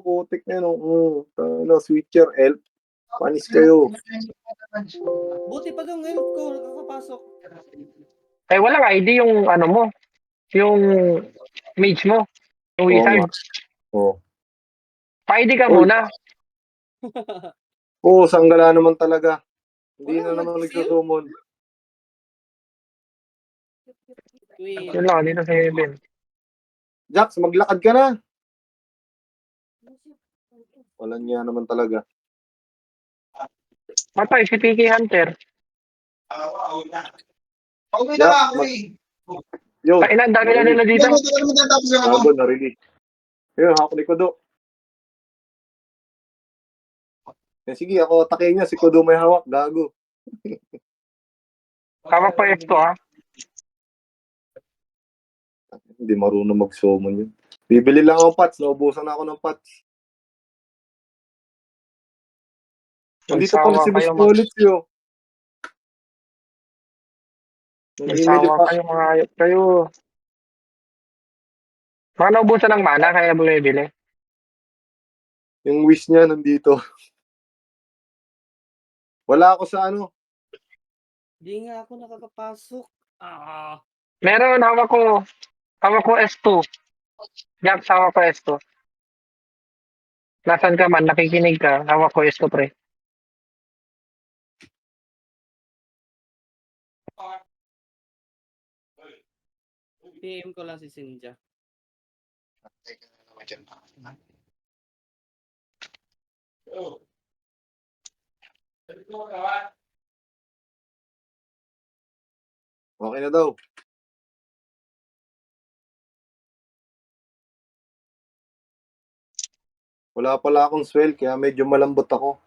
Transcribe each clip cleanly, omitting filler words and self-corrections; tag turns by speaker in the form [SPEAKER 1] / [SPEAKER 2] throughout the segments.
[SPEAKER 1] ako, putik na yun. Switcher, elf. Panis kayo.
[SPEAKER 2] Buti pa yung elf ko nakakapasok.
[SPEAKER 3] Ay, walang ID yung ano mo. Yung mage mo. Yung
[SPEAKER 1] Oo nga.
[SPEAKER 3] wizard.
[SPEAKER 1] Oo.
[SPEAKER 3] Pa-ID ka
[SPEAKER 1] Uy.
[SPEAKER 3] muna.
[SPEAKER 1] Oo, sanggala naman talaga. Hindi
[SPEAKER 2] Wala,
[SPEAKER 1] na naman
[SPEAKER 2] mag-seal?
[SPEAKER 1] nagsusumon.
[SPEAKER 2] Queen.
[SPEAKER 3] Yun lang, dito sa Heaven.
[SPEAKER 1] Jax, maglakad ka na. Wala niya naman talaga.
[SPEAKER 3] Patay, si Tiki Hunter.
[SPEAKER 1] Jax, yun.
[SPEAKER 3] Kain ang dami na nila dito.
[SPEAKER 1] Gago, na-release. Yun, hako ni Kudo. Sige, ako atake niya. Si Kudo may hawak. Gago.
[SPEAKER 3] Hawak pa F2 ha.
[SPEAKER 1] Hindi marunong mag-summon yun. Bibili lang ako pots. Naubusan na ako ng pots. Nandito pala si Boss Bullets yun.
[SPEAKER 3] Nagsawa kayo, mga ayot kayo. Mga naubusan ng mana, kaya bumibili.
[SPEAKER 1] Yung wish niya nandito. Wala ako sa ano.
[SPEAKER 2] Di nga ako nakakapasok.
[SPEAKER 3] Meron, hawak ko S2. Jack, hawak ko S2. Nasaan ka man, nakikinig ka, hawak ko S2 pre.
[SPEAKER 2] PM ko lang si Sinja.
[SPEAKER 1] Okay na daw. Wala pala akong swell, kaya medyo malambot ako.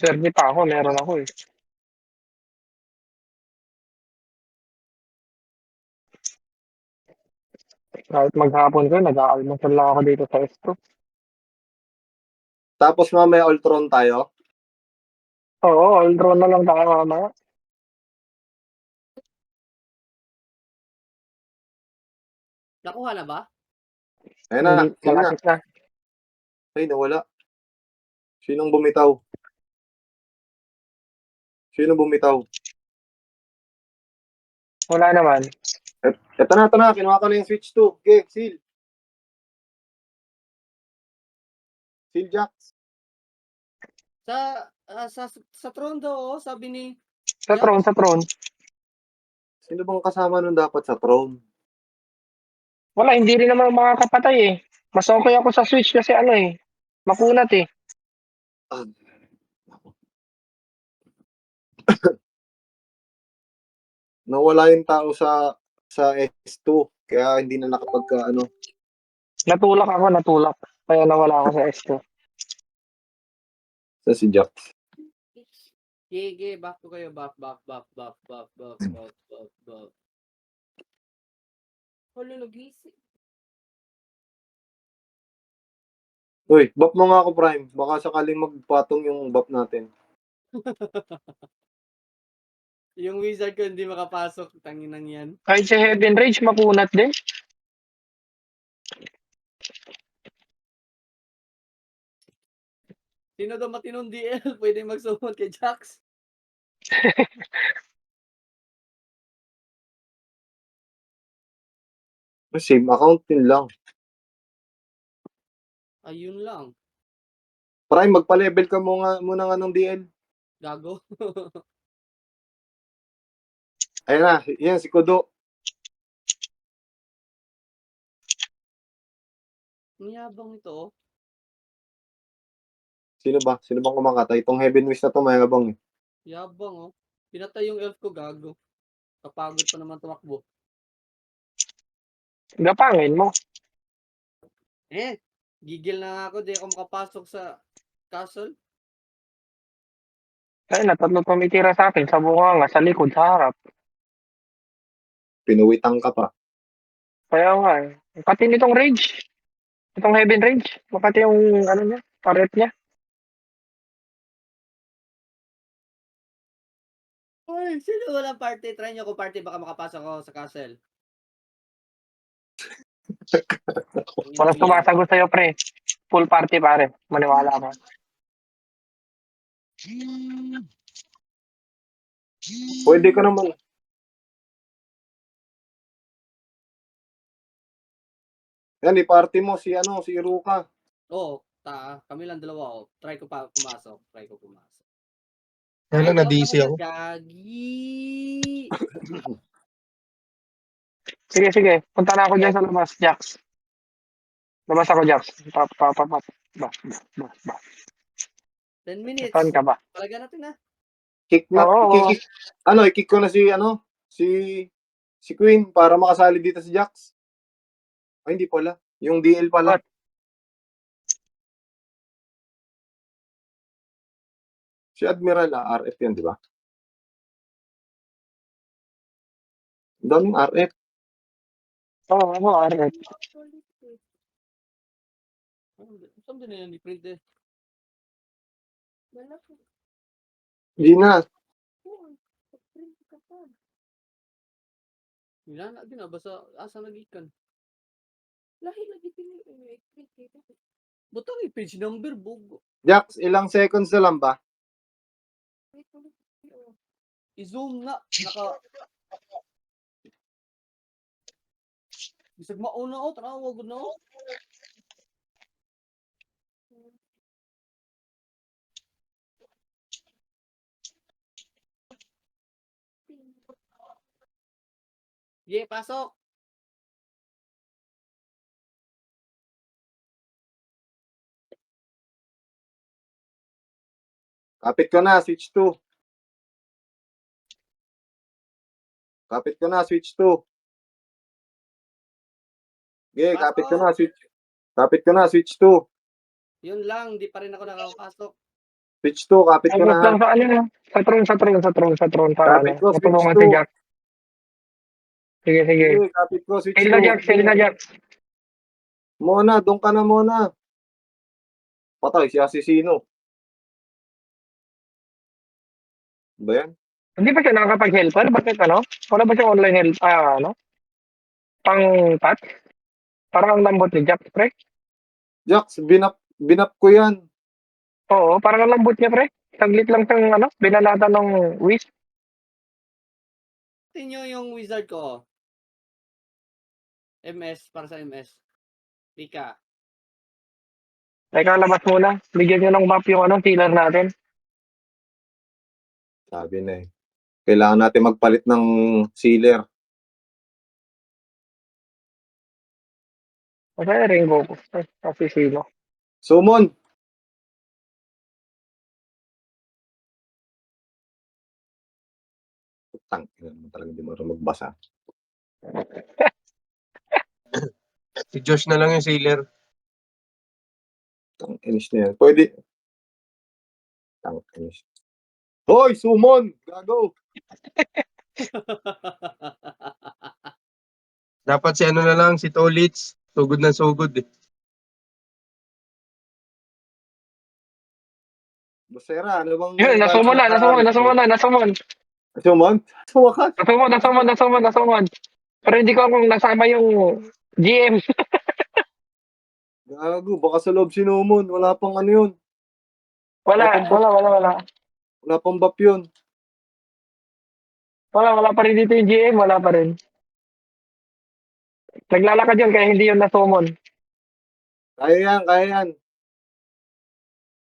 [SPEAKER 3] Serve pa ako, meron ako eh. Kahit maghapon ko, nag-aalmusal lang ako dito sa S2.
[SPEAKER 1] Tapos mamaya Ultron tayo.
[SPEAKER 3] Oo, all-draw na lang tayo mamaya.
[SPEAKER 2] Nakuha na ba?
[SPEAKER 1] Ayun na,
[SPEAKER 3] Hindi,
[SPEAKER 1] sino na?
[SPEAKER 3] malapit na.
[SPEAKER 1] Ay, nawala. Sinong bumitaw? Sino bumitaw?
[SPEAKER 3] Wala naman.
[SPEAKER 1] Eto na. Kinuha ko na yung Switch 2. Okay, seal. Seal, Jax.
[SPEAKER 2] Sa throne daw, sabi ni
[SPEAKER 3] Sa throne.
[SPEAKER 1] Sino bang kasama nun dapat sa throne?
[SPEAKER 3] Wala, hindi rin naman mga kapatay eh. Mas okay ako sa Switch kasi ano eh. Makunat eh.
[SPEAKER 1] Ah. Nawala yung tao sa S2. Kaya hindi na nakapagka ano.
[SPEAKER 3] Natulak. Kaya nawala ako sa S2.
[SPEAKER 1] Sa si Jax.
[SPEAKER 2] Gege, back to kayo. Back. Hala, nagising.
[SPEAKER 1] Uy, buff mo nga ako, Prime. Baka sakaling magpatong yung buff natin.
[SPEAKER 2] Yung wizard ko hindi makapasok. Tanginang yan.
[SPEAKER 3] Kahit sa Heaven Rage, makunat din.
[SPEAKER 2] Sino daw matinong DL? Pwede magsumunod kay Jax.
[SPEAKER 1] Same account din lang.
[SPEAKER 2] Ayun lang.
[SPEAKER 1] Prime, magpa-level ka muna nga ng DL.
[SPEAKER 2] Gago.
[SPEAKER 1] Ayun na, yan si Kudo.
[SPEAKER 2] Niyabang ito oh.
[SPEAKER 1] Sino bang kumakatay? Itong Heaven Wish na to, mayabang eh.
[SPEAKER 2] Yabang oh. Pinatay yung elf ko, gago. Kapagod pa naman tumakbo.
[SPEAKER 3] Gapangin mo.
[SPEAKER 2] Gigil na nga ako. Di ako makapasok sa castle.
[SPEAKER 3] Ay, natatlo tumitira sa akin. Sa bunganga, sa likod, sa harap.
[SPEAKER 1] Pinuwitang ka pa.
[SPEAKER 3] Kaya nga eh. Pati nitong Rage. Itong Heaven Rage. Pati yung ano niya, paret niya.
[SPEAKER 2] Ay, sino walang party? Try nyo kung party baka makapasok ako sa castle.
[SPEAKER 3] Walang sumasagot sa'yo, pre. Full party, pare. Maniwala ka.
[SPEAKER 1] Pwede ka naman. Yan, i-party mo si Iruka.
[SPEAKER 2] Oo, kami lang dalawa. Oh. Try ko pumasok.
[SPEAKER 4] Kaya lang na-DC ako.
[SPEAKER 2] Gagi!
[SPEAKER 3] Sige. Punta na ako dyan sa labas, Jax. Labas ako, Jax. Ba.
[SPEAKER 2] 10 minutes.
[SPEAKER 3] Saan ka ba?
[SPEAKER 2] Palaga natin na.
[SPEAKER 3] Oo.
[SPEAKER 1] I-kick ko na si Queen para makasali dito si Jax. Ay, hindi pala. Yung DL pala.
[SPEAKER 3] What?
[SPEAKER 1] Si Admiral, RF yan, di ba? Ang daming RF.
[SPEAKER 3] Oo, ako, Arret.
[SPEAKER 2] Saan din na yan i-print eh?
[SPEAKER 1] Hindi na.
[SPEAKER 2] Wala na din basta asa nagikan. Lahi lagi pili butang i-page number bugo.
[SPEAKER 1] Jax, ilang seconds na lang ba?
[SPEAKER 2] I-zoom na naka bisag mauna o tanawa gud na o. Pasok.
[SPEAKER 1] Kapit ko na, switch 2. Kapit ko na, switch 2. Okay, kapit ko na, switch. Kapit ko na, switch 2.
[SPEAKER 2] Yun lang, di pa rin ako nakakapasok.
[SPEAKER 1] Switch 2, kapit ko
[SPEAKER 3] Agos
[SPEAKER 1] na.
[SPEAKER 3] lang sa ano, sa tron. Para
[SPEAKER 1] Kapit
[SPEAKER 3] ano,
[SPEAKER 1] ko, switch
[SPEAKER 3] matulungan
[SPEAKER 1] 2.
[SPEAKER 3] si Jax. Sige.
[SPEAKER 1] Okay, kapit ko, switch 2.
[SPEAKER 3] Hail na, Jax.
[SPEAKER 1] Mona, doon ka na muna. Patay, si Asesino. Ba yan?
[SPEAKER 3] Hindi ba siya nakakapag-helper? Bakit ano? Wala ba siya online help? Pang-pat? Parang ang lambot ni Jax, pre.
[SPEAKER 1] Jax, binap ko yan.
[SPEAKER 3] Oo, parang ang lambot niya, pre. Saglit lang siyang binalata ng wish.
[SPEAKER 2] Tingnan yung wizard ko. MS, para sa MS. Rika.
[SPEAKER 3] Teka, labas muna. Bigyan niyo ng map yung sealer natin.
[SPEAKER 1] Sabi na eh. Kailangan natin magpalit ng sealer.
[SPEAKER 3] Masaya rin ko. Kasi sino.
[SPEAKER 1] Summon! Tang, talaga di mo rin magbasa.
[SPEAKER 4] Si Josh na lang yung sailor.
[SPEAKER 1] Tang, inis na yan. Pwede. Tang, inis. Hoy, summon! Gago!
[SPEAKER 4] Dapat si ano na lang, si Tolitz. Sugod na sugod eh.
[SPEAKER 1] Basera, ano bang...
[SPEAKER 3] Yun, nasumon.
[SPEAKER 1] Summon? Sa wakas?
[SPEAKER 3] Nasumon. Pero hindi ko kung nasama yung GM.
[SPEAKER 1] Gago, baka sa loob sinumon. Wala pang ano yun.
[SPEAKER 3] Wala.
[SPEAKER 1] Wala pang bap yun.
[SPEAKER 3] Wala pa rin dito yung GM. Wala pa rin. Naglalakad yun kaya hindi yun nasumon.
[SPEAKER 1] Kaya yan.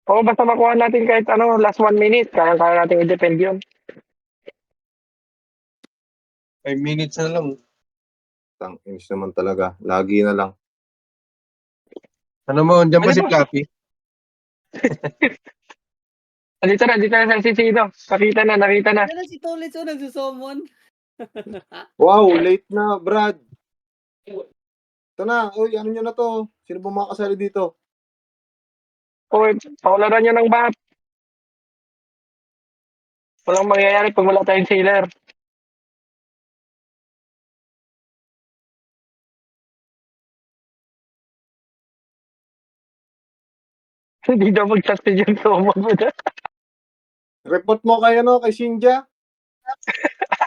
[SPEAKER 3] Oo, basta makuha natin kahit last 1 minute. Kaya natin i-defend yun.
[SPEAKER 4] 5 minutes na lang.
[SPEAKER 1] Tang, inis naman talaga. Lagi na lang.
[SPEAKER 4] Ano mo, dyan ba
[SPEAKER 3] Ano
[SPEAKER 4] si
[SPEAKER 3] ba?
[SPEAKER 4] Flappy?
[SPEAKER 3] Dito na si Sino. Nakita na.
[SPEAKER 2] Yan na si Tolitz o nagsusumon.
[SPEAKER 1] Wow, late na, Brad. Ito na. Uy, ano nyo na to? Sino ba makakasali dito?
[SPEAKER 3] Uy, paularan nyo ng bat. Walang mangyayari pag wala tayong sailor. Hindi daw mag-succeed yung sumo mo na.
[SPEAKER 1] Report mo kay Shinja.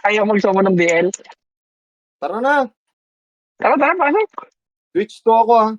[SPEAKER 3] Ayaw mag-sumo ng BL.
[SPEAKER 1] Tara na.
[SPEAKER 3] Tara, pasok.
[SPEAKER 1] Switch to ako ah.